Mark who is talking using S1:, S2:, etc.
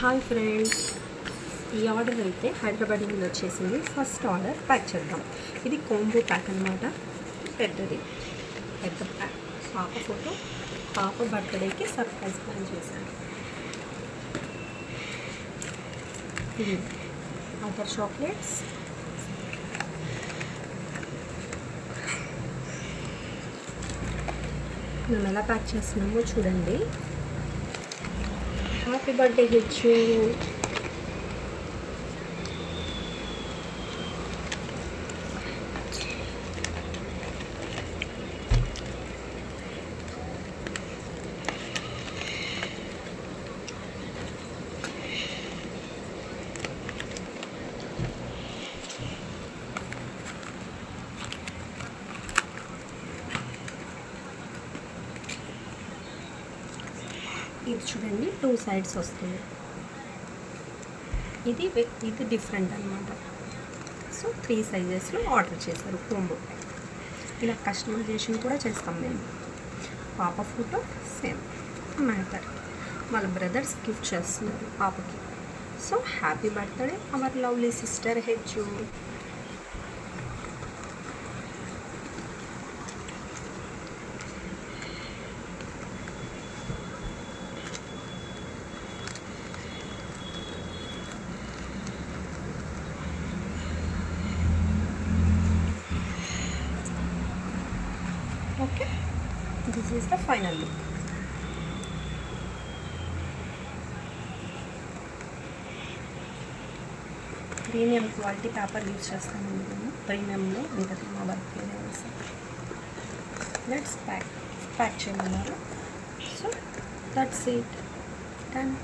S1: Hi friends, ఈ order అయితే హైదరాబాద్ నుండి వచ్చేసింది. ఫస్ట్ ఆర్డర్ ప్యాక్ చేద్దాం. ఇది కాంబో ప్యాక్ అనమాట. పెద్ద ప్యాక్. పాప ఫోటో, పాప బర్త్డేకి సర్ప్రైజ్ ప్లాన్ చేశాను. ఇది అదర్ చాక్లెట్స్, మేము ఎలా ప్యాక్ చేస్తున్నామో చూడండి. హ్యాపీ బర్త్డే హెచ్చు. ఇది చూడండి, 2 సైడ్స్ వస్తుంది. ఇది డిఫరెంట్ అనమాట. సో 3 సైజెస్లో ఆర్డర్ చేశారు కాంబో. ఇలా కస్టమైజేషన్ కూడా చేస్తాం మేము. పాప ఫోటో సేమ్ మ్యాటర్. వాళ్ళ బ్రదర్స్ గిఫ్ట్ చేస్తున్నారు పాపకి. So happy birthday hour lovely sister హెచ్చు. Okay, this is the final look. Premium quality paper use చేస్తాను. నేను ప్రీమియంలో ఉంటుంది మా వర్క్ ఏరియాస్. లెట్స్ ప్యాక్ చేయమన్నారు. So that's it. డన్.